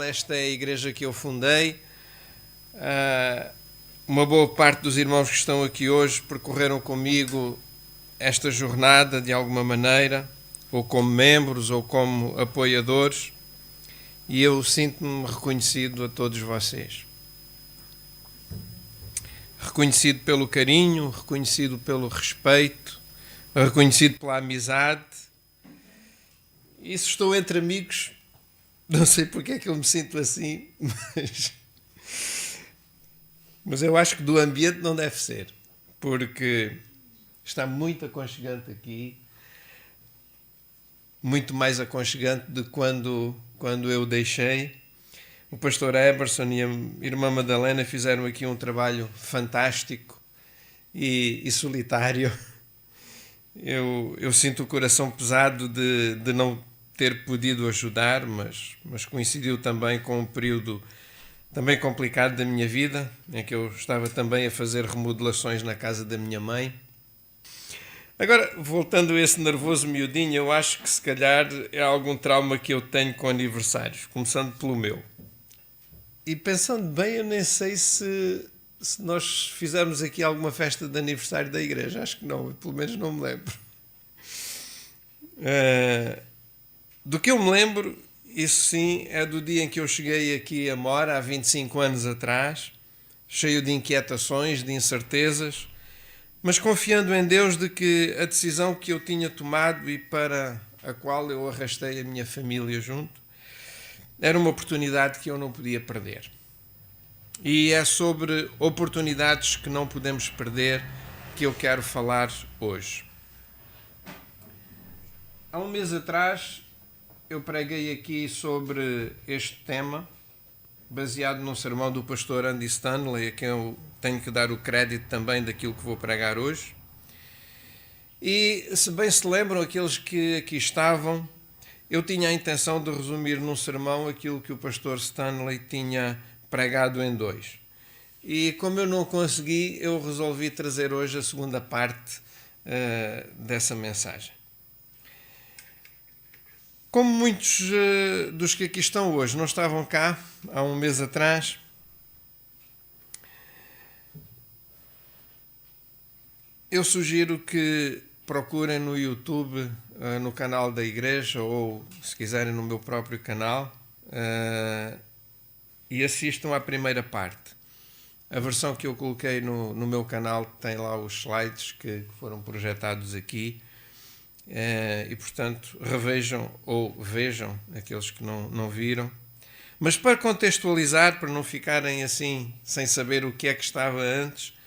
Esta é a igreja que eu fundei. Uma boa parte dos irmãos que estão aqui hoje percorreram comigo esta jornada de alguma maneira, ou como membros, ou como apoiadores, e eu sinto-me reconhecido a todos vocês. Reconhecido pelo carinho, reconhecido pelo respeito, reconhecido pela amizade. E se estou entre amigos, não sei porque é que eu me sinto assim, mas eu acho que do ambiente não deve ser, porque está muito aconchegante aqui, muito mais aconchegante do que quando eu deixei. O pastor Eberson e a irmã Madalena fizeram aqui um trabalho fantástico e solitário. Eu sinto o coração pesado de não ter podido ajudar, mas coincidiu também com um período também complicado da minha vida, em que eu estava também a fazer remodelações na casa da minha mãe. Agora, voltando a esse nervoso miudinho, eu acho que se calhar é algum trauma que eu tenho com aniversários, começando pelo meu. E pensando bem, eu nem sei se nós fizermos aqui alguma festa de aniversário da igreja. Acho que não, pelo menos não me lembro. Do que eu me lembro, isso sim, é do dia em que eu cheguei aqui a Mora, há 25 anos atrás, cheio de inquietações, de incertezas, mas confiando em Deus de que a decisão que eu tinha tomado e para a qual eu arrastei a minha família junto, era uma oportunidade que eu não podia perder. E é sobre oportunidades que não podemos perder que eu quero falar hoje. Há um mês atrás eu preguei aqui sobre este tema, baseado num sermão do pastor Andy Stanley, a quem eu tenho que dar o crédito também daquilo que vou pregar hoje. E, se bem se lembram aqueles que aqui estavam, eu tinha a intenção de resumir num sermão aquilo que o pastor Stanley tinha pregado em 2. E como eu não consegui, eu resolvi trazer hoje a segunda parte dessa mensagem. Como muitos dos que aqui estão hoje não estavam cá há um mês atrás, eu sugiro que procurem no YouTube, no canal da igreja, ou se quiserem no meu próprio canal, e assistam à primeira parte. A versão que eu coloquei no meu canal tem lá os slides que foram projetados aqui. E portanto revejam ou vejam aqueles que não viram, mas para contextualizar, para não ficarem assim sem saber o que é que estava antes,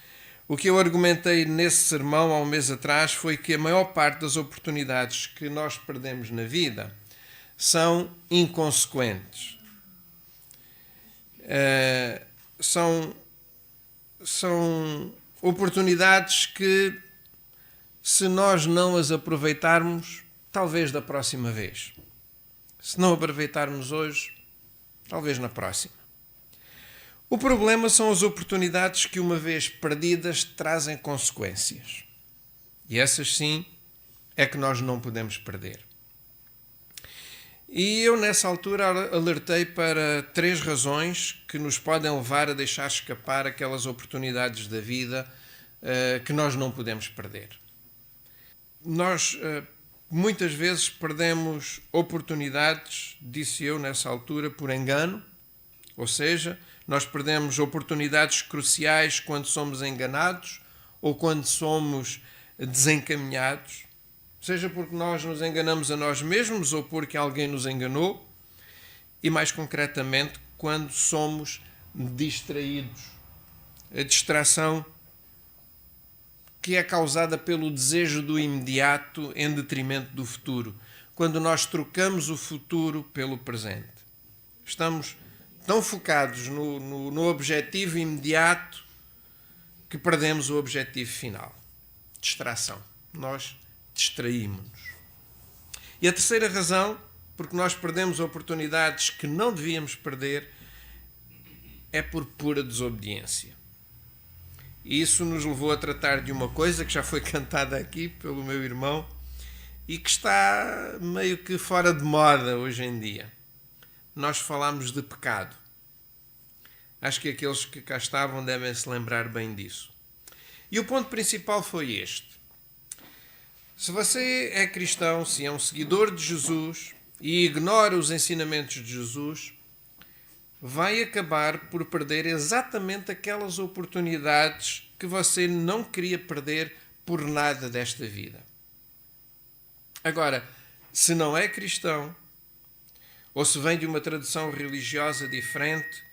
o que eu argumentei nesse sermão há um mês atrás foi que a maior parte das oportunidades que nós perdemos na vida são inconsequentes, são oportunidades que, se nós não as aproveitarmos, talvez da próxima vez. Se não aproveitarmos hoje, talvez na próxima. O problema são as oportunidades que, uma vez perdidas, trazem consequências. E essas sim é que nós não podemos perder. E eu, nessa altura, alertei para 3 razões que nos podem levar a deixar escapar aquelas oportunidades da vida que nós não podemos perder. Nós muitas vezes perdemos oportunidades, disse eu nessa altura, por engano, ou seja, nós perdemos oportunidades cruciais quando somos enganados ou quando somos desencaminhados, seja porque nós nos enganamos a nós mesmos ou porque alguém nos enganou, e mais concretamente quando somos distraídos. A distração que é causada pelo desejo do imediato em detrimento do futuro, quando nós trocamos o futuro pelo presente. Estamos tão focados no objetivo imediato que perdemos o objetivo final. Distração. Nós distraímos-nos. E a terceira razão, porque nós perdemos oportunidades que não devíamos perder, é por pura desobediência. E isso nos levou a tratar de uma coisa que já foi cantada aqui pelo meu irmão e que está meio que fora de moda hoje em dia. nós falámos de pecado. Acho que aqueles que cá estavam devem se lembrar bem disso. E o ponto principal foi este. Se você é cristão, se é um seguidor de Jesus e ignora os ensinamentos de Jesus, vai acabar por perder exatamente aquelas oportunidades que você não queria perder por nada desta vida. Agora, se não é cristão, ou se vem de uma tradição religiosa diferente,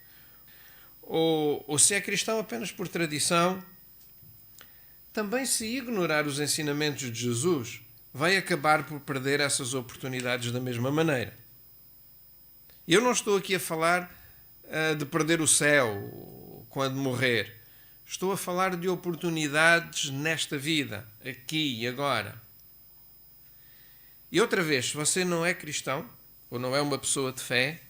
ou se é cristão apenas por tradição, também se ignorar os ensinamentos de Jesus, vai acabar por perder essas oportunidades da mesma maneira. Eu não estou aqui a falar de perder o céu quando morrer. Estou a falar de oportunidades nesta vida, aqui e agora. E outra vez, se você não é cristão, ou não é uma pessoa de fé,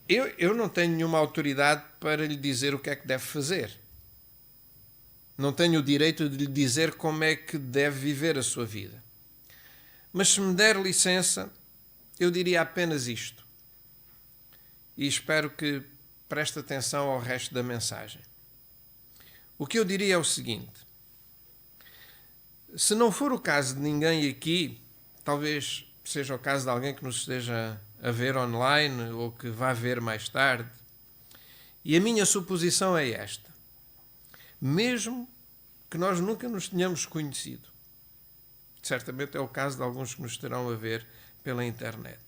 eu não tenho nenhuma autoridade para lhe dizer o que é que deve fazer. Não tenho o direito de lhe dizer como é que deve viver a sua vida. Mas se me der licença, eu diria apenas isto. E espero que preste atenção ao resto da mensagem. O que eu diria é o seguinte. Se não for o caso de ninguém aqui, talvez seja o caso de alguém que nos esteja a ver online ou que vá ver mais tarde. E a minha suposição é esta. Mesmo que nós nunca nos tenhamos conhecido. Certamente é o caso de alguns que nos estarão a ver pela internet.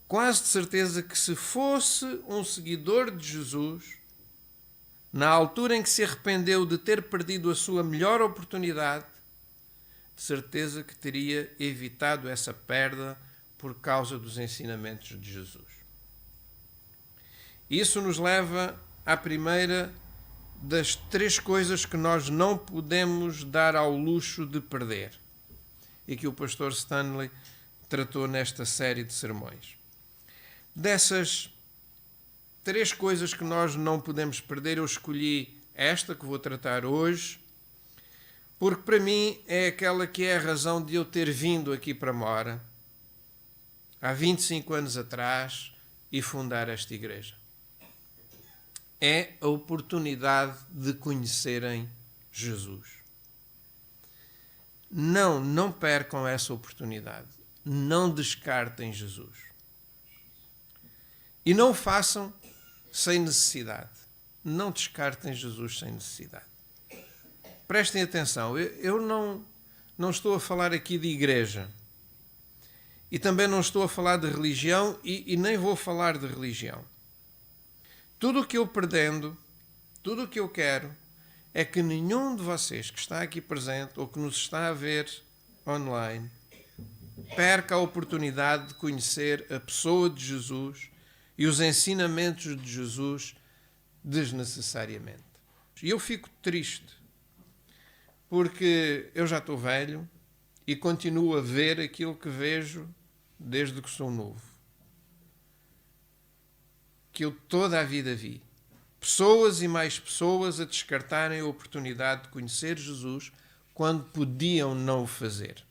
Quase de certeza que se fosse um seguidor de Jesus, na altura em que se arrependeu de ter perdido a sua melhor oportunidade, de certeza que teria evitado essa perda por causa dos ensinamentos de Jesus. Isso nos leva à primeira das 3 coisas que nós não podemos dar ao luxo de perder e que o pastor Stanley tratou nesta série de sermões. Dessas 3 coisas que nós não podemos perder, eu escolhi esta que vou tratar hoje, porque para mim é aquela que é a razão de eu ter vindo aqui para Mora, há 25 anos atrás, e fundar esta igreja. É a oportunidade de conhecerem Jesus. Não percam essa oportunidade. Não descartem Jesus. E não o façam sem necessidade. Não descartem Jesus sem necessidade. Prestem atenção, eu não estou a falar aqui de igreja. E também não estou a falar de religião e nem vou falar de religião. Tudo o que eu pretendo, tudo o que eu quero, é que nenhum de vocês que está aqui presente ou que nos está a ver online perca a oportunidade de conhecer a pessoa de Jesus e os ensinamentos de Jesus desnecessariamente. E eu fico triste, porque eu já estou velho e continuo a ver aquilo que vejo desde que sou novo. Que eu toda a vida vi. Pessoas e mais pessoas a descartarem a oportunidade de conhecer Jesus quando podiam não o fazer.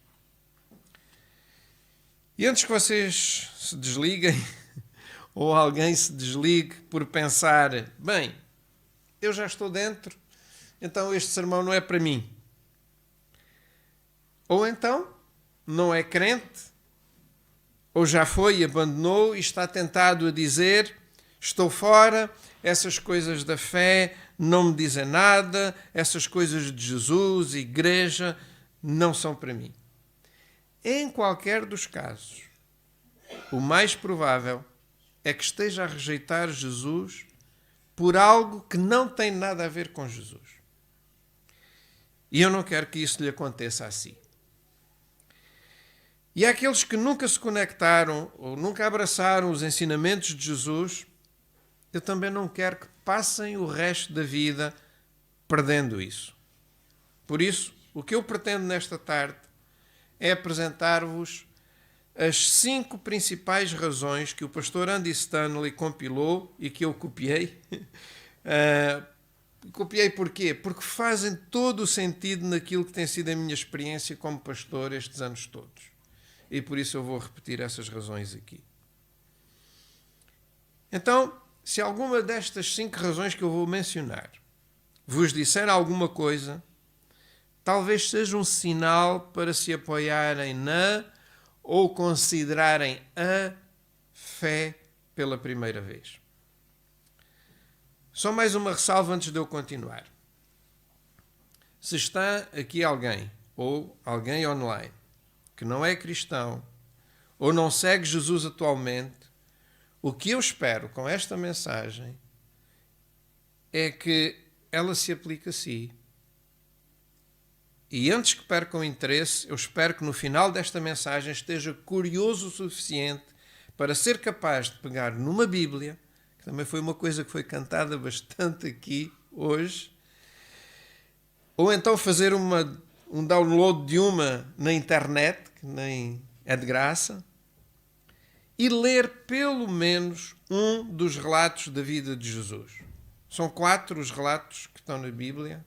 E antes que vocês se desliguem, ou alguém se desligue por pensar, bem, eu já estou dentro, então este sermão não é para mim. Ou então, não é crente, ou já foi e abandonou e está tentado a dizer, estou fora, essas coisas da fé não me dizem nada, essas coisas de Jesus, igreja, não são para mim. Em qualquer dos casos, o mais provável é que esteja a rejeitar Jesus por algo que não tem nada a ver com Jesus. E eu não quero que isso lhe aconteça assim. E àqueles que nunca se conectaram ou nunca abraçaram os ensinamentos de Jesus, eu também não quero que passem o resto da vida perdendo isso. Por isso, o que eu pretendo nesta tarde é apresentar-vos as 5 principais razões que o pastor Andy Stanley compilou e que eu copiei. Copiei porquê? Porque fazem todo o sentido naquilo que tem sido a minha experiência como pastor estes anos todos. E por isso eu vou repetir essas razões aqui. Então, se alguma destas 5 razões que eu vou mencionar vos disser alguma coisa, talvez seja um sinal para se apoiarem na ou considerarem a fé pela primeira vez. Só mais uma ressalva antes de eu continuar. Se está aqui alguém, ou alguém online, que não é cristão, ou não segue Jesus atualmente, o que eu espero com esta mensagem é que ela se aplique a si. E antes que percam interesse, eu espero que no final desta mensagem esteja curioso o suficiente para ser capaz de pegar numa Bíblia, que também foi uma coisa que foi cantada bastante aqui hoje, ou então fazer um download de uma na internet, que nem é de graça, e ler pelo menos um dos relatos da vida de Jesus. São 4 os relatos que estão na Bíblia.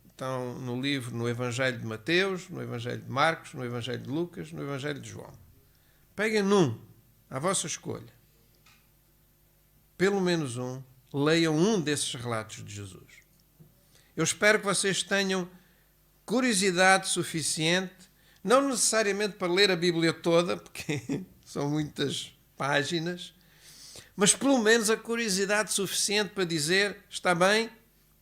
Estão no livro, no Evangelho de Mateus, no Evangelho de Marcos, no Evangelho de Lucas, no Evangelho de João. Peguem num, à vossa escolha. Pelo menos um. Leiam um desses relatos de Jesus. Eu espero que vocês tenham curiosidade suficiente, não necessariamente para ler a Bíblia toda, porque são muitas páginas, mas pelo menos a curiosidade suficiente para dizer, está bem,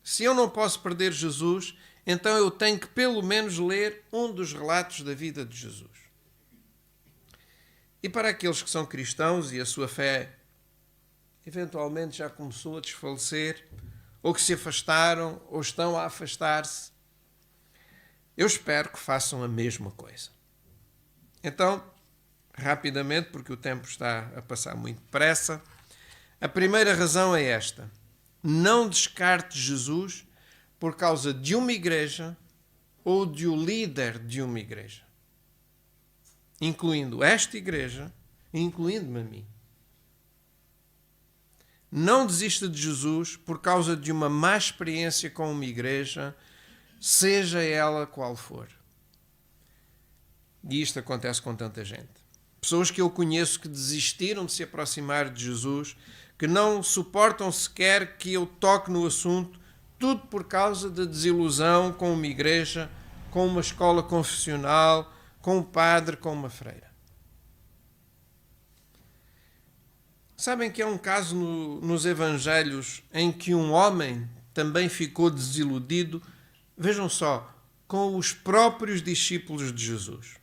se eu não posso perder Jesus, então eu tenho que pelo menos ler um dos relatos da vida de Jesus. E para aqueles que são cristãos e a sua fé eventualmente já começou a desfalecer, ou que se afastaram, ou estão a afastar-se, eu espero que façam a mesma coisa. Então, rapidamente, porque o tempo está a passar muito depressa, a primeira razão é esta: não descarte Jesus por causa de uma igreja ou de um líder de uma igreja, incluindo esta igreja e incluindo-me a mim. Não desista de Jesus por causa de uma má experiência com uma igreja, seja ela qual for. E isto acontece com tanta gente. Pessoas que eu conheço que desistiram de se aproximar de Jesus, que não suportam sequer que eu toque no assunto, tudo por causa da desilusão com uma igreja, com uma escola confessional, com um padre, com uma freira. Sabem que há um caso nos Evangelhos em que um homem também ficou desiludido, vejam só, com os próprios discípulos de Jesus.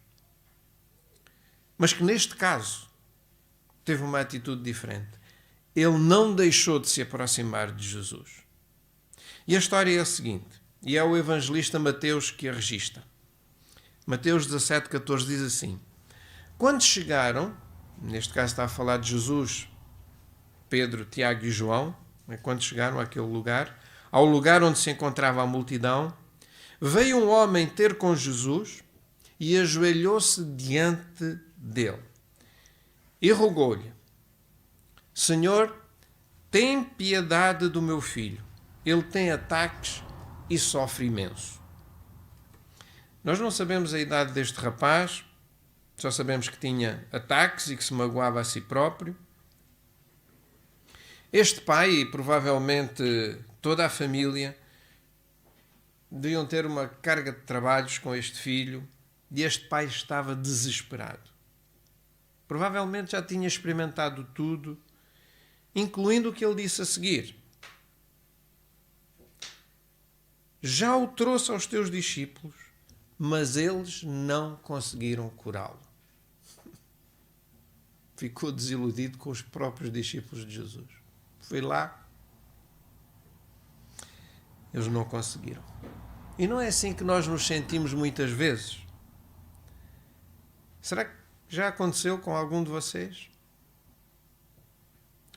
Mas que neste caso teve uma atitude diferente. Ele não deixou de se aproximar de Jesus. E a história é a seguinte, e é o evangelista Mateus que a registra. Mateus 17,14 diz assim: quando chegaram, neste caso está a falar de Jesus, Pedro, Tiago e João, quando chegaram àquele lugar, ao lugar onde se encontrava a multidão, veio um homem ter com Jesus e ajoelhou-se diante dele e rogou-lhe: Senhor, tem piedade do meu filho. Ele tem ataques e sofre imenso. Nós não sabemos a idade deste rapaz, só sabemos que tinha ataques e que se magoava a si próprio. Este pai e provavelmente toda a família deviam ter uma carga de trabalhos com este filho e este pai estava desesperado. Provavelmente já tinha experimentado tudo, incluindo o que ele disse a seguir. Já o trouxe aos teus discípulos, mas eles não conseguiram curá-lo. Ficou desiludido com os próprios discípulos de Jesus. Foi lá, eles não conseguiram. E não é assim que nós nos sentimos muitas vezes? Será que já aconteceu com algum de vocês?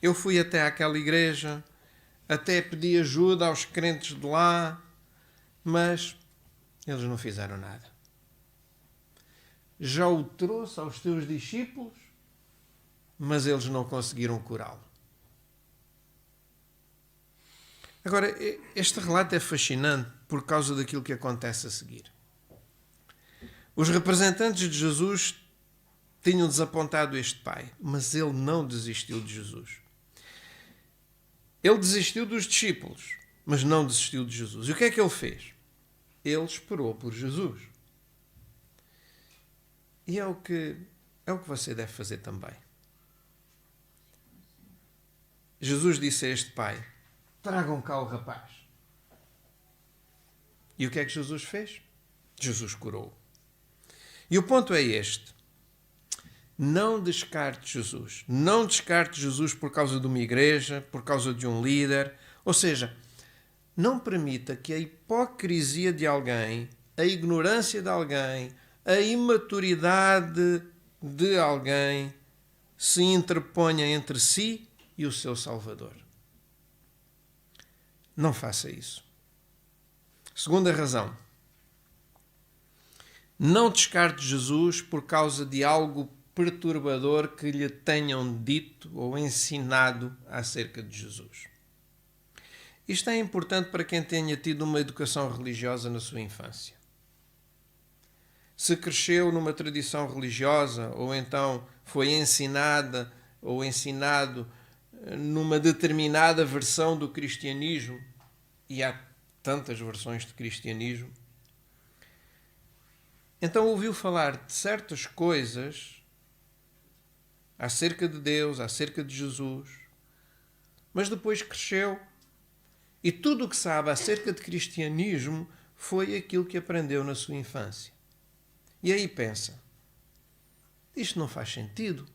Eu fui até àquela igreja, até pedi ajuda aos crentes de lá, mas eles não fizeram nada. Já o trouxe aos teus discípulos, mas eles não conseguiram curá-lo. Agora, este relato é fascinante por causa daquilo que acontece a seguir. Os representantes de Jesus tinham desapontado este pai, mas ele não desistiu de Jesus. Ele desistiu dos discípulos, mas não desistiu de Jesus. E o que é que ele fez? Ele esperou por Jesus. E é o que você deve fazer também. Jesus disse a este pai: tragam cá o rapaz. E o que é que Jesus fez? Jesus curou. E o ponto é este. Não descarte Jesus. Não descarte Jesus por causa de uma igreja, por causa de um líder. Ou seja, não permita que a hipocrisia de alguém, a ignorância de alguém, a imaturidade de alguém se interponha entre si e o seu Salvador. Não faça isso. Segunda razão. Não descarte Jesus por causa de algo perturbador que lhe tenham dito ou ensinado acerca de Jesus. Isto é importante para quem tenha tido uma educação religiosa na sua infância. Se cresceu numa tradição religiosa ou então foi ensinada ou ensinado numa determinada versão do cristianismo, e há tantas versões de cristianismo, então ouviu falar de certas coisas acerca de Deus, acerca de Jesus, mas depois cresceu e tudo o que sabe acerca de cristianismo foi aquilo que aprendeu na sua infância. E aí pensa, isto não faz sentido.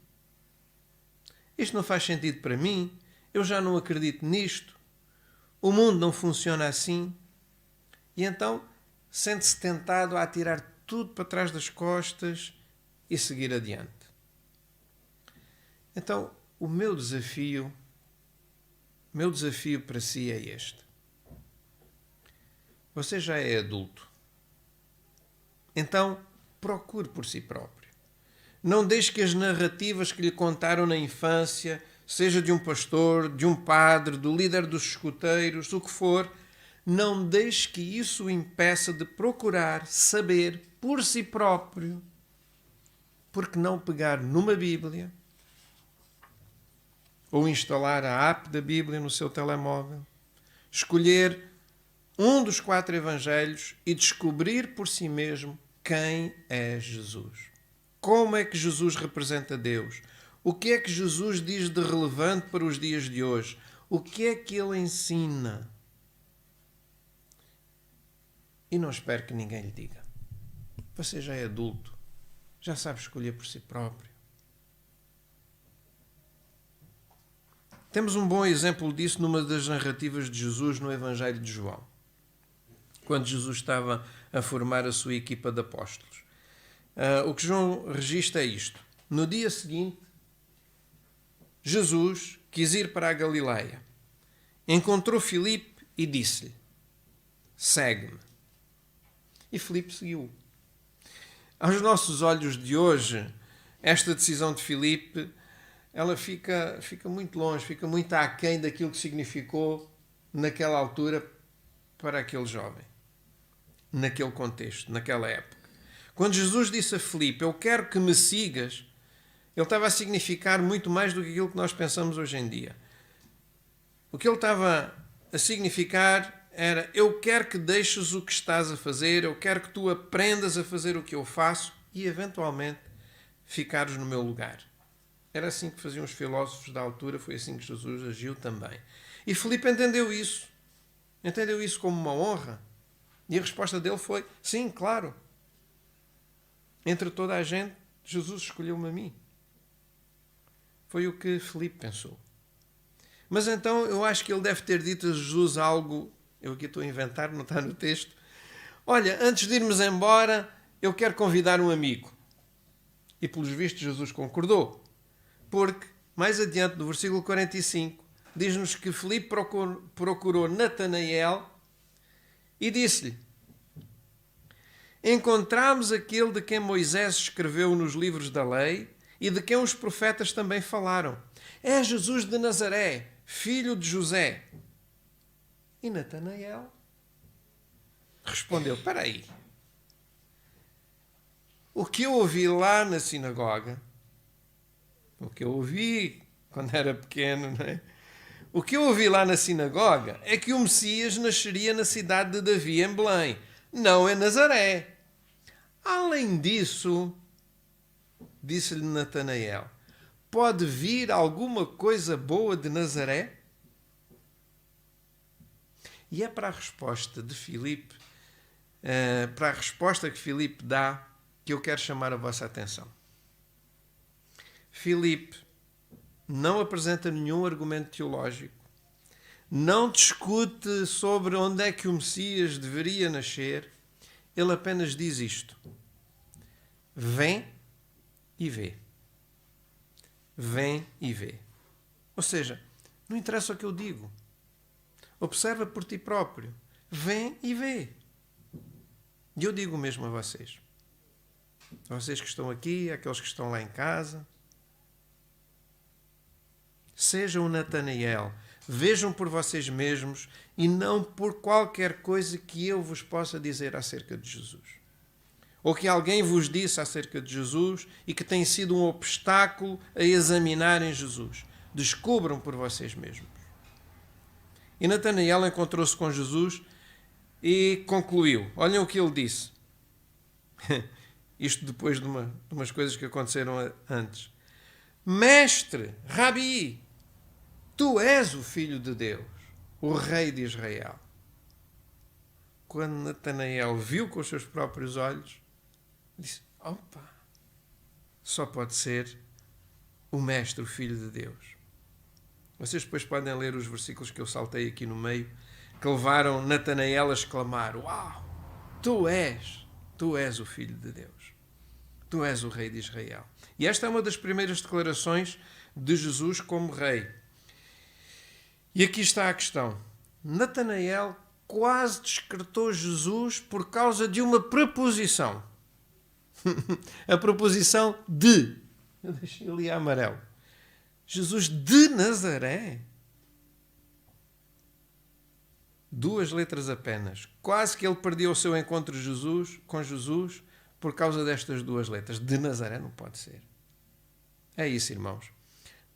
Isto não faz sentido para mim. Eu já não acredito nisto. O mundo não funciona assim. E então sente-se tentado a atirar tudo para trás das costas e seguir adiante. Então, o meu desafio para si é este. Você já é adulto. Então, procure por si próprio. Não deixe que as narrativas que lhe contaram na infância, seja de um pastor, de um padre, do líder dos escuteiros, o que for, não deixe que isso o impeça de procurar saber por si próprio. Porque não pegar numa Bíblia ou instalar a app da Bíblia no seu telemóvel, escolher um dos 4 evangelhos e descobrir por si mesmo quem é Jesus. Como é que Jesus representa Deus? O que é que Jesus diz de relevante para os dias de hoje? O que é que ele ensina? E não espere que ninguém lhe diga. Você já é adulto, já sabe escolher por si próprio. Temos um bom exemplo disso numa das narrativas de Jesus no Evangelho de João, quando Jesus estava a formar a sua equipa de apóstolos. O que João registra é isto. No dia seguinte, Jesus quis ir para a Galileia. Encontrou Filipe e disse-lhe: segue-me. E Filipe seguiu. Aos nossos olhos de hoje, esta decisão de Filipe, ela fica muito longe, fica muito aquém daquilo que significou naquela altura para aquele jovem, naquele contexto, naquela época. Quando Jesus disse a Filipe: eu quero que me sigas, ele estava a significar muito mais do que aquilo que nós pensamos hoje em dia. O que ele estava a significar era: eu quero que deixes o que estás a fazer, eu quero que tu aprendas a fazer o que eu faço e, eventualmente, ficares no meu lugar. Era assim que faziam os filósofos da altura, foi assim que Jesus agiu também. E Filipe entendeu isso como uma honra. E a resposta dele foi: sim, claro. Entre toda a gente, Jesus escolheu-me a mim. Foi o que Filipe pensou. Mas então eu acho que ele deve ter dito a Jesus algo, eu aqui estou a inventar, não está no texto: olha, antes de irmos embora, eu quero convidar um amigo. E pelos vistos Jesus concordou. Porque, mais adiante, no versículo 45, diz-nos que Filipe procurou Natanael e disse-lhe: encontramos aquele de quem Moisés escreveu nos livros da lei e de quem os profetas também falaram. É Jesus de Nazaré, filho de José. E Natanael respondeu: espera aí. O que eu ouvi lá na sinagoga o que eu ouvi quando era pequeno, não é? O que eu ouvi lá na sinagoga é que o Messias nasceria na cidade de Davi, em Belém, não em Nazaré. Além disso, disse-lhe Natanael, pode vir alguma coisa boa de Nazaré? E é para a resposta de Filipe, para a resposta que Filipe dá, que eu quero chamar a vossa atenção. Filipe não apresenta nenhum argumento teológico, não discute sobre onde é que o Messias deveria nascer, ele apenas diz isto: vem e vê. Vem e vê. Ou seja, não interessa o que eu digo. Observa por ti próprio. Vem e vê. E eu digo o mesmo a vocês. A vocês que estão aqui, aqueles que estão lá em casa. Sejam Natanael. Vejam por vocês mesmos e não por qualquer coisa que eu vos possa dizer acerca de Jesus. Ou que alguém vos disse acerca de Jesus e que tem sido um obstáculo a examinarem Jesus. Descubram por vocês mesmos. E Natanael encontrou-se com Jesus e concluiu. Olhem o que ele disse. Isto depois de umas coisas que aconteceram antes. Mestre, Rabi, tu és o Filho de Deus, o Rei de Israel. Quando Natanael viu com os seus próprios olhos, disse, opa, só pode ser o Mestre, o Filho de Deus. Vocês depois podem ler os versículos que eu saltei aqui no meio, que levaram Natanael a exclamar, uau, tu és o Filho de Deus. Tu és o Rei de Israel. E esta é uma das primeiras declarações de Jesus como Rei. E aqui está a questão. Natanael quase descartou Jesus por causa de uma preposição. A preposição de. Eu deixei ali a amarelo. Jesus de Nazaré. 2 letras apenas. Quase que ele perdeu o seu encontro com Jesus por causa destas 2 letras. De Nazaré não pode ser. É isso, irmãos.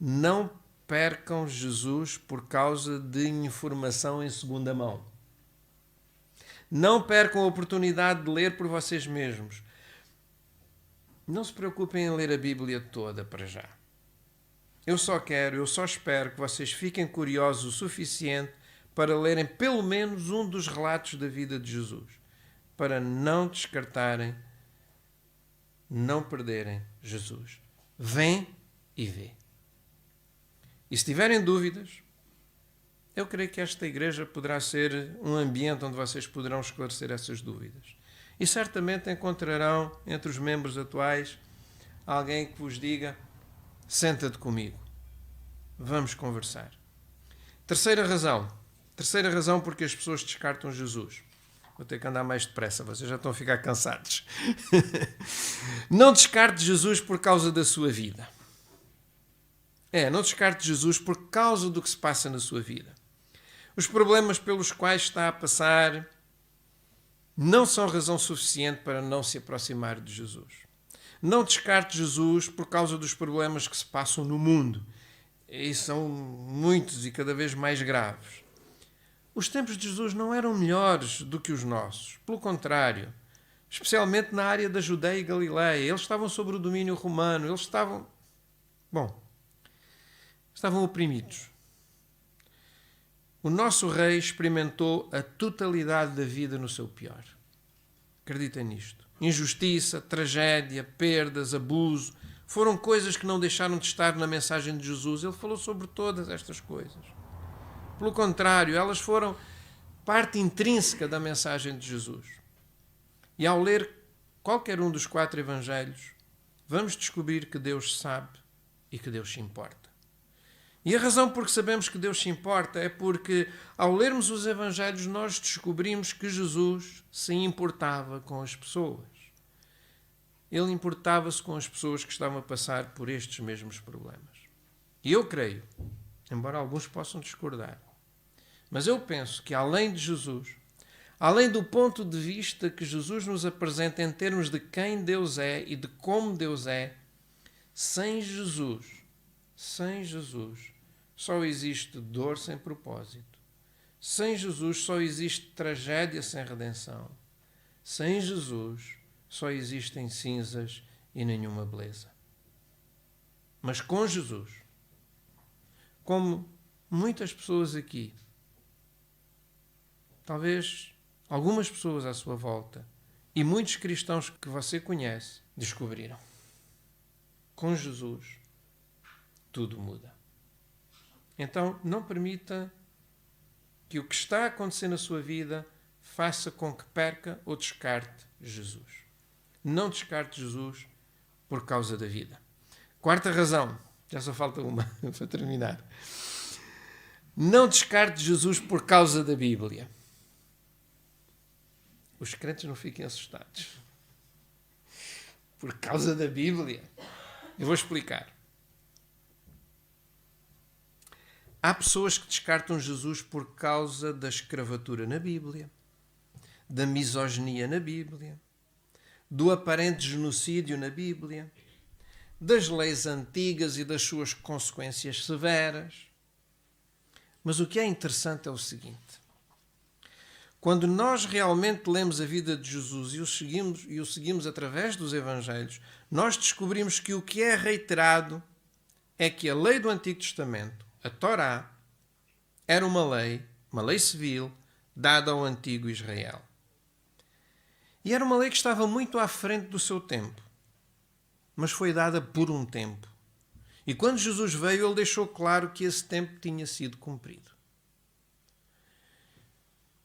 Não percam Jesus por causa de informação em segunda mão. Não percam a oportunidade de ler por vocês mesmos. Não se preocupem em ler a Bíblia toda para já. Eu só espero que vocês fiquem curiosos o suficiente para lerem pelo menos um dos relatos da vida de Jesus, para não descartarem, não perderem Jesus. Vem e vê. E se tiverem dúvidas, eu creio que esta igreja poderá ser um ambiente onde vocês poderão esclarecer essas dúvidas. E certamente encontrarão entre os membros atuais alguém que vos diga, senta-te comigo, vamos conversar. Terceira razão porque as pessoas descartam Jesus. Vou ter que andar mais depressa, vocês já estão a ficar cansados. Não descarte Jesus por causa da sua vida. Não descarte Jesus por causa do que se passa na sua vida. Os problemas pelos quais está a passar não são razão suficiente para não se aproximar de Jesus. Não descarte Jesus por causa dos problemas que se passam no mundo. E são muitos e cada vez mais graves. Os tempos de Jesus não eram melhores do que os nossos. Pelo contrário, especialmente na área da Judeia e Galileia. Eles estavam sob o domínio romano. Eles estavam oprimidos. O nosso rei experimentou a totalidade da vida no seu pior. Acreditem nisto. Injustiça, tragédia, perdas, abuso, foram coisas que não deixaram de estar na mensagem de Jesus. Ele falou sobre todas estas coisas. Pelo contrário, elas foram parte intrínseca da mensagem de Jesus. E ao ler qualquer um dos 4 evangelhos, vamos descobrir que Deus sabe e que Deus se importa. E a razão por que sabemos que Deus se importa é porque, ao lermos os evangelhos, nós descobrimos que Jesus se importava com as pessoas. Ele importava-se com as pessoas que estavam a passar por estes mesmos problemas. E eu creio, embora alguns possam discordar, mas eu penso que além de Jesus, além do ponto de vista que Jesus nos apresenta em termos de quem Deus é e de como Deus é, sem Jesus Sem Jesus só existe dor sem propósito. Sem Jesus só existe tragédia sem redenção. Sem Jesus só existem cinzas e nenhuma beleza. Mas com Jesus, como muitas pessoas aqui, talvez algumas pessoas à sua volta e muitos cristãos que você conhece descobriram, com Jesus tudo muda. Então não permita que o que está a acontecer na sua vida faça com que perca ou descarte Jesus. Não descarte Jesus por causa da vida. Quarta razão, já só falta uma para terminar. Não descarte Jesus por causa da Bíblia. Os crentes não fiquem assustados. Por causa da Bíblia. Eu vou explicar. Há pessoas que descartam Jesus por causa da escravatura na Bíblia, da misoginia na Bíblia, do aparente genocídio na Bíblia, das leis antigas e das suas consequências severas. Mas o que é interessante é o seguinte: quando nós realmente lemos a vida de Jesus e o seguimos através dos Evangelhos, nós descobrimos que o que é reiterado é que a lei do Antigo Testamento, a Torá, era uma lei civil, dada ao antigo Israel. E era uma lei que estava muito à frente do seu tempo, mas foi dada por um tempo. E quando Jesus veio, ele deixou claro que esse tempo tinha sido cumprido.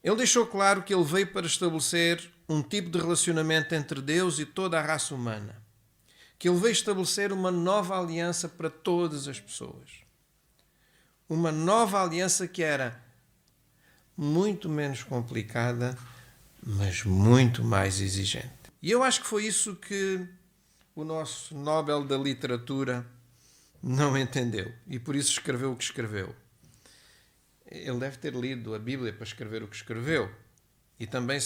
Ele deixou claro que ele veio para estabelecer um tipo de relacionamento entre Deus e toda a raça humana. Que ele veio estabelecer uma nova aliança para todas as pessoas. Uma nova aliança que era muito menos complicada, mas muito mais exigente. E eu acho que foi isso que o nosso Nobel da Literatura não entendeu. E por isso escreveu o que escreveu. Ele deve ter lido a Bíblia para escrever o que escreveu. E também,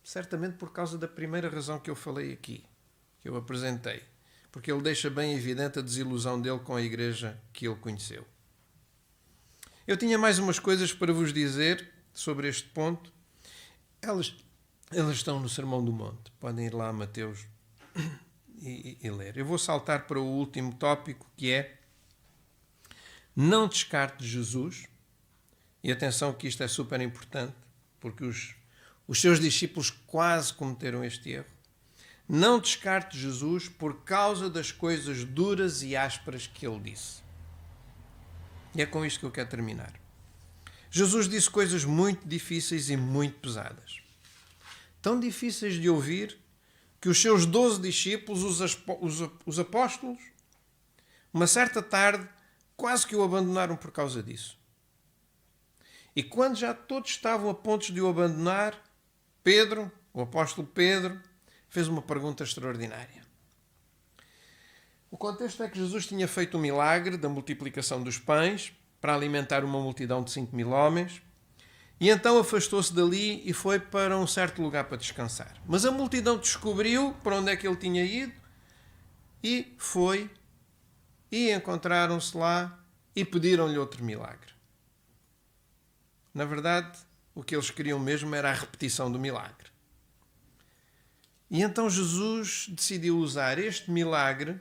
certamente, por causa da primeira razão que eu falei aqui, que eu apresentei. Porque ele deixa bem evidente a desilusão dele com a igreja que ele conheceu. Eu tinha mais umas coisas para vos dizer sobre este ponto. Elas estão no Sermão do Monte. Podem ir lá a Mateus e ler. Eu vou saltar para o último tópico, que é: não descarte Jesus. E atenção que isto é super importante, porque os seus discípulos quase cometeram este erro. Não descarte Jesus por causa das coisas duras e ásperas que ele disse. E é com isto que eu quero terminar. Jesus disse coisas muito difíceis e muito pesadas. Tão difíceis de ouvir que os seus 12 discípulos, os apóstolos, uma certa tarde, quase que o abandonaram por causa disso. E quando já todos estavam a ponto de o abandonar, Pedro, o apóstolo Pedro, fez uma pergunta extraordinária. O contexto é que Jesus tinha feito o milagre da multiplicação dos pães para alimentar uma multidão de 5.000 homens, e então afastou-se dali e foi para um certo lugar para descansar. Mas a multidão descobriu para onde é que ele tinha ido e foi, e encontraram-se lá e pediram-lhe outro milagre. Na verdade, o que eles queriam mesmo era a repetição do milagre. E então Jesus decidiu usar este milagre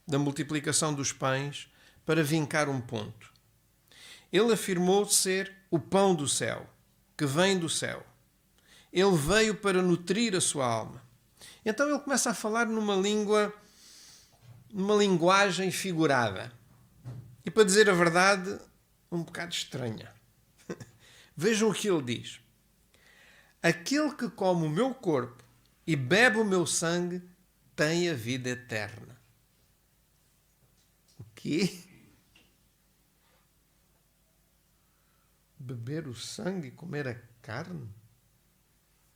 da multiplicação dos pães para vincar um ponto. Ele afirmou ser o pão do céu, que vem do céu. Ele veio para nutrir a sua alma. Então ele começa a falar numa linguagem figurada. E para dizer a verdade, um bocado estranha. Vejam o que ele diz. Aquele que come o meu corpo e bebe o meu sangue tem a vida eterna. O quê? Beber o sangue e comer a carne?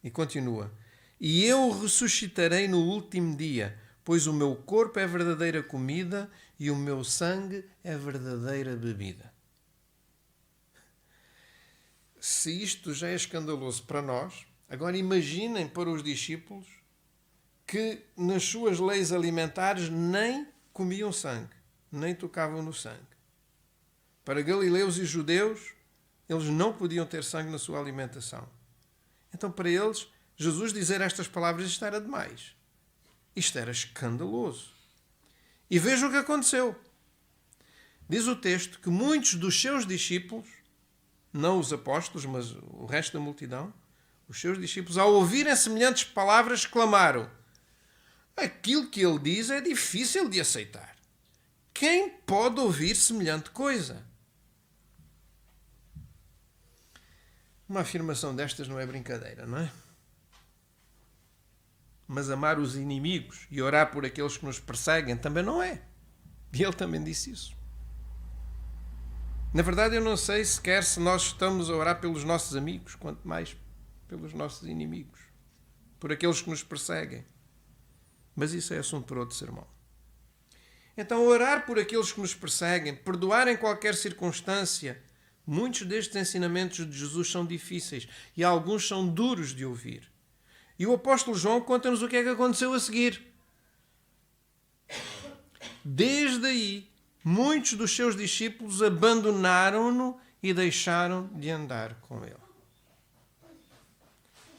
E continua. E eu ressuscitarei no último dia, pois o meu corpo é verdadeira comida e o meu sangue é verdadeira bebida. Se isto já é escandaloso para nós, agora imaginem para os discípulos que nas suas leis alimentares nem comiam sangue. nem tocavam no sangue. Para galileus e judeus, eles não podiam ter sangue na sua alimentação. Então, para eles, Jesus dizer estas palavras, isto era demais. Isto era escandaloso. E veja o que aconteceu. Diz o texto que muitos dos seus discípulos, não os apóstolos, mas o resto da multidão, os seus discípulos, ao ouvirem semelhantes palavras, exclamaram: aquilo que ele diz é difícil de aceitar. Quem pode ouvir semelhante coisa? Uma afirmação destas não é brincadeira, não é? Mas amar os inimigos e orar por aqueles que nos perseguem também não é. E ele também disse isso. Na verdade, eu não sei sequer se nós estamos a orar pelos nossos amigos, quanto mais pelos nossos inimigos, por aqueles que nos perseguem. Mas isso é assunto para outro sermão. Então, orar por aqueles que nos perseguem, perdoar em qualquer circunstância, muitos destes ensinamentos de Jesus são difíceis e alguns são duros de ouvir. E o apóstolo João conta-nos o que é que aconteceu a seguir. Desde aí, muitos dos seus discípulos abandonaram-no e deixaram de andar com ele.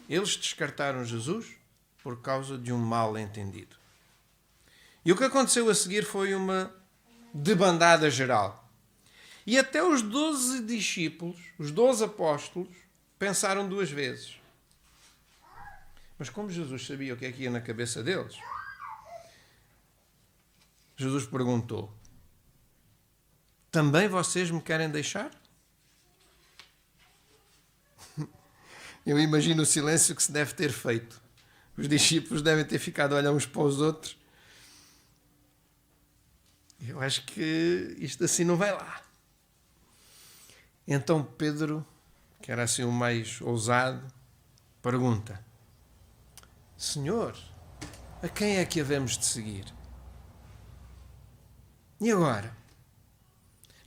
Eles descartaram Jesus por causa de um mal-entendido. E o que aconteceu a seguir foi uma debandada geral. E até os 12 discípulos, os 12 apóstolos, pensaram duas vezes. Mas como Jesus sabia o que é que ia na cabeça deles, Jesus perguntou: também vocês me querem deixar? Eu imagino o silêncio que se deve ter feito. Os discípulos devem ter ficado a olhar uns para os outros. Eu acho que isto assim não vai lá. Então Pedro, que era assim o mais ousado, pergunta: Senhor, a quem é que havemos de seguir? E agora?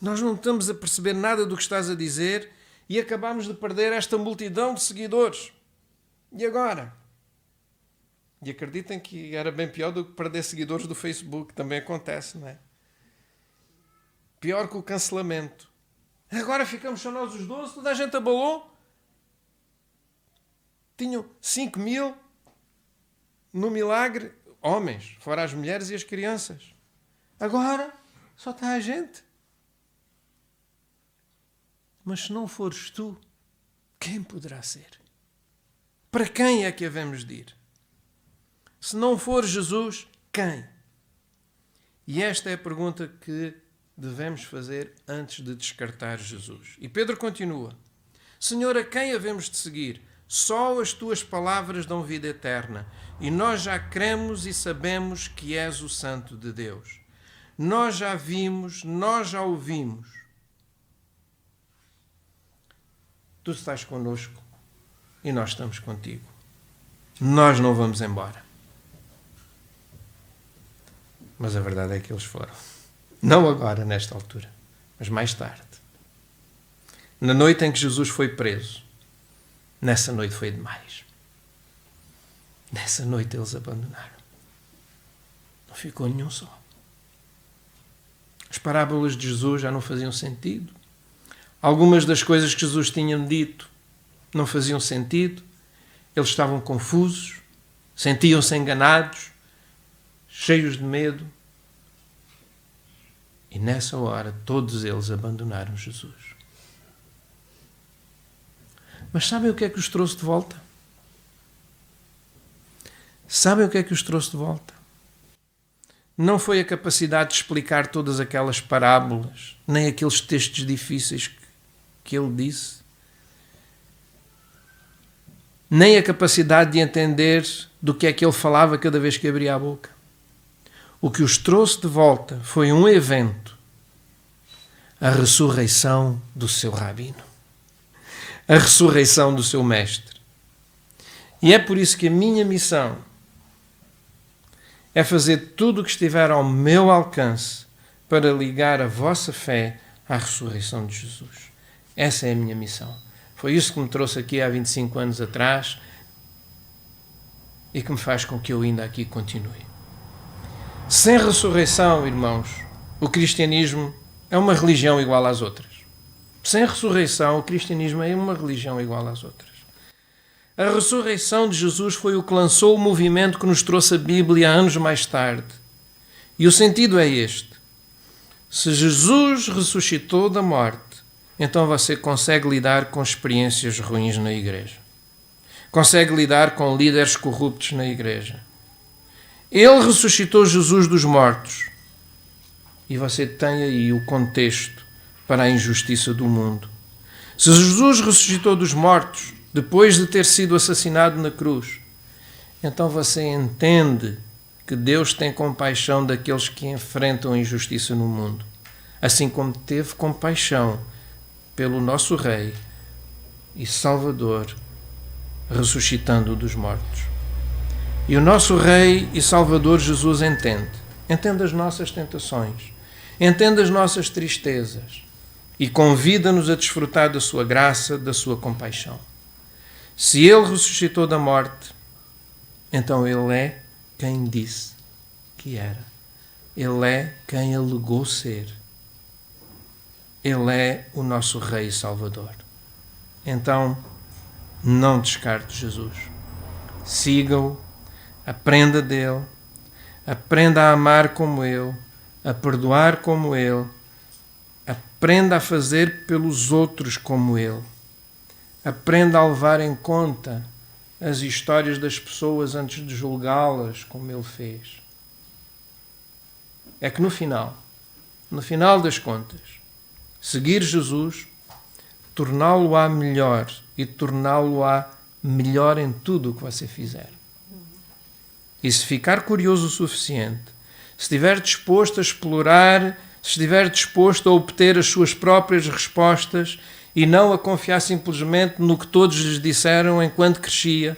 Nós não estamos a perceber nada do que estás a dizer e acabamos de perder esta multidão de seguidores. E agora? E acreditem que era bem pior do que perder seguidores do Facebook. Também acontece, não é? Pior que o cancelamento. Agora ficamos só nós os 12, toda a gente abalou. Tinham 5.000 no milagre, homens, fora as mulheres e as crianças. Agora só está a gente. Mas se não fores tu, quem poderá ser? Para quem é que havemos de ir? Se não for Jesus, quem? E esta é a pergunta que devemos fazer antes de descartar Jesus. E Pedro continua: Senhor, a quem havemos de seguir? Só as tuas palavras dão vida eterna, e nós já cremos e sabemos que és o Santo de Deus. Nós já vimos, nós já ouvimos. Tu estás connosco e nós estamos contigo. Nós não vamos embora. Mas a verdade é que eles foram. Não agora, nesta altura, mas mais tarde. Na noite em que Jesus foi preso, nessa noite foi demais. Nessa noite eles abandonaram. Não ficou nenhum só. As parábolas de Jesus já não faziam sentido. Algumas das coisas que Jesus tinha dito não faziam sentido. Eles estavam confusos, sentiam-se enganados, cheios de medo. E nessa hora todos eles abandonaram Jesus. Mas sabem o que é que os trouxe de volta? Sabem o que é que os trouxe de volta? Não foi a capacidade de explicar todas aquelas parábolas, nem aqueles textos difíceis que ele disse, nem a capacidade de entender do que é que ele falava cada vez que abria a boca. O que os trouxe de volta foi um evento: a ressurreição do seu rabino, a ressurreição do seu mestre. E é por isso que a minha missão é fazer tudo o que estiver ao meu alcance para ligar a vossa fé à ressurreição de Jesus. Essa é a minha missão. Foi isso que me trouxe aqui há 25 anos atrás e que me faz com que eu ainda aqui continue. Sem ressurreição, irmãos, o cristianismo é uma religião igual às outras. Sem ressurreição, o cristianismo é uma religião igual às outras. A ressurreição de Jesus foi o que lançou o movimento que nos trouxe a Bíblia anos mais tarde. E o sentido é este. Se Jesus ressuscitou da morte, então você consegue lidar com experiências ruins na igreja. Consegue lidar com líderes corruptos na igreja. Ele ressuscitou Jesus dos mortos. E você tem aí o contexto para a injustiça do mundo. Se Jesus ressuscitou dos mortos, depois de ter sido assassinado na cruz, então você entende que Deus tem compaixão daqueles que enfrentam a injustiça no mundo, assim como teve compaixão pelo nosso Rei e Salvador, ressuscitando dos mortos. E o nosso Rei e Salvador Jesus entende as nossas tentações, entende as nossas tristezas e convida-nos a desfrutar da sua graça, da sua compaixão. Se Ele ressuscitou da morte, então Ele é quem disse que era. Ele é quem alegou ser. Ele é o nosso Rei e Salvador. Então, não descarte Jesus. Siga-o, aprenda dele, aprenda a amar como Ele, a perdoar como Ele, aprenda a fazer pelos outros como Ele. Aprenda a levar em conta as histórias das pessoas antes de julgá-las, como Ele fez. É que no final das contas, seguir Jesus, torná-lo-á melhor e torná-lo-á melhor em tudo o que você fizer. E se ficar curioso o suficiente, se estiver disposto a explorar, se estiver disposto a obter as suas próprias respostas e não a confiar simplesmente no que todos lhes disseram enquanto crescia,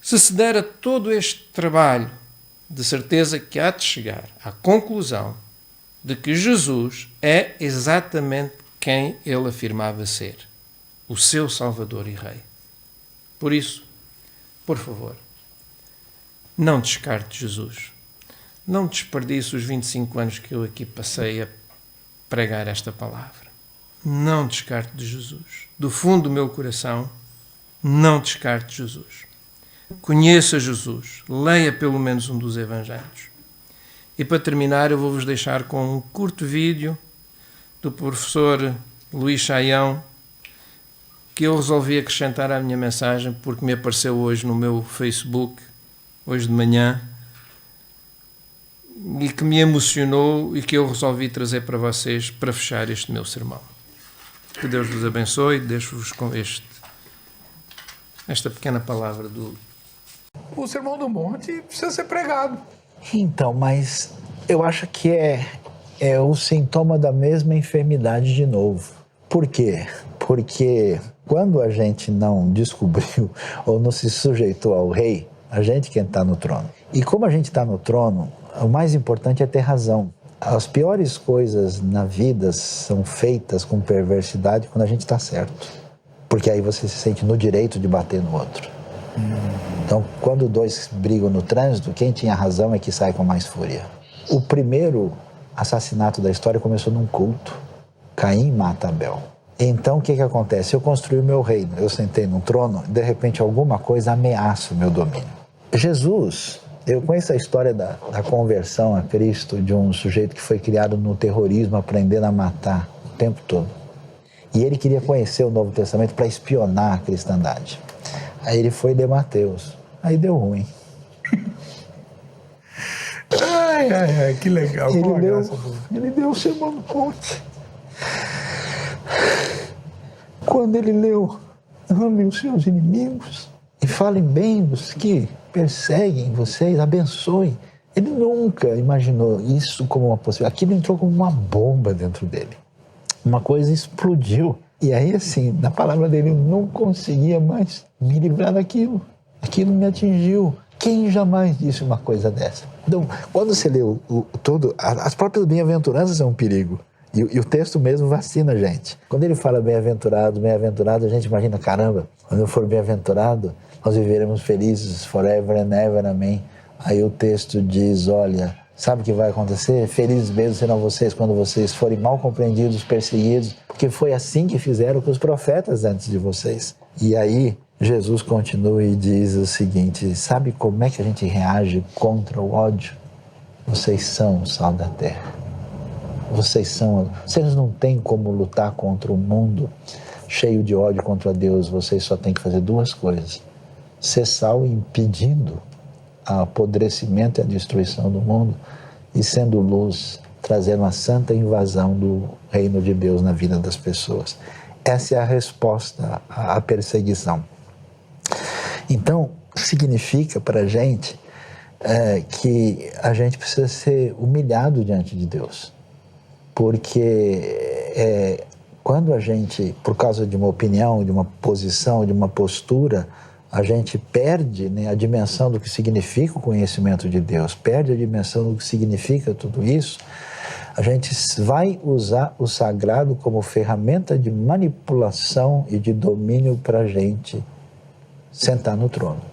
se se der a todo este trabalho, de certeza que há de chegar à conclusão de que Jesus é exatamente quem Ele afirmava ser, o seu Salvador e Rei. Por isso, por favor, não descarte Jesus. Não desperdice os 25 anos que eu aqui passei a pregar esta palavra. Não descarte de Jesus. Do fundo do meu coração, não descarte Jesus. Conheça Jesus. Leia pelo menos um dos Evangelhos. E para terminar, eu vou-vos deixar com um curto vídeo do professor Luís Chaião, que eu resolvi acrescentar à minha mensagem porque me apareceu hoje no meu Facebook, hoje de manhã, e que me emocionou e que eu resolvi trazer para vocês para fechar este meu sermão. Que Deus vos abençoe. Deixo-vos com esta pequena palavra do... O Sermão do Monte precisa ser pregado. Então, mas eu acho que é o sintoma da mesma enfermidade de novo. Por quê? Porque quando a gente não descobriu ou não se sujeitou ao rei, a gente quem está no trono. E como a gente está no trono, o mais importante é ter razão. As piores coisas na vida são feitas com perversidade quando a gente está certo. Porque aí você se sente no direito de bater no outro. Então, quando dois brigam no trânsito, quem tinha razão é que sai com mais fúria. O primeiro assassinato da história começou num culto. Caim mata Abel. Então, o que acontece? Eu construí o meu reino, eu sentei num trono, de repente alguma coisa ameaça o meu domínio. Jesus, eu conheço a história da conversão a Cristo de um sujeito que foi criado no terrorismo, aprendendo a matar o tempo todo. E ele queria conhecer o Novo Testamento para espionar a cristandade. Aí ele foi ler Mateus. Aí deu ruim. Ai, que legal. Ele deu o Sermão do Monte. Quando ele leu, ame os seus inimigos e falem bem dos que perseguem vocês, abençoe. Ele nunca imaginou isso como uma possibilidade. Aquilo entrou como uma bomba dentro dele. Uma coisa explodiu. E aí, assim, na palavra dele, eu não conseguia mais me livrar daquilo. Aquilo me atingiu. Quem jamais disse uma coisa dessa? Então, quando você lê as próprias bem-aventuranças são um perigo. E o texto mesmo vacina a gente. Quando ele fala bem-aventurado, a gente imagina, caramba, quando eu for bem-aventurado, nós viveremos felizes forever and ever, amém. Aí o texto diz, olha, Sabe o que vai acontecer? Felizes mesmo serão vocês quando vocês forem mal compreendidos, perseguidos, porque foi assim que fizeram com os profetas antes de vocês. E aí, Jesus continua e diz o seguinte: sabe como é que a gente reage contra o ódio? Vocês são o sal da terra. Vocês não têm como lutar contra o mundo cheio de ódio contra Deus. Vocês só têm que fazer duas coisas: ser sal impedindo o apodrecimento e a destruição do mundo, e sendo luz, trazendo uma santa invasão do reino de Deus na vida das pessoas. Essa é a resposta à perseguição. Então, significa para a gente que a gente precisa ser humilhado diante de Deus. Porque quando a gente, por causa de uma opinião, de uma posição, de uma postura, a gente perde, né, a dimensão do que significa o conhecimento de Deus, perde a dimensão do que significa tudo isso, a gente vai usar o sagrado como ferramenta de manipulação e de domínio para a gente sentar no trono.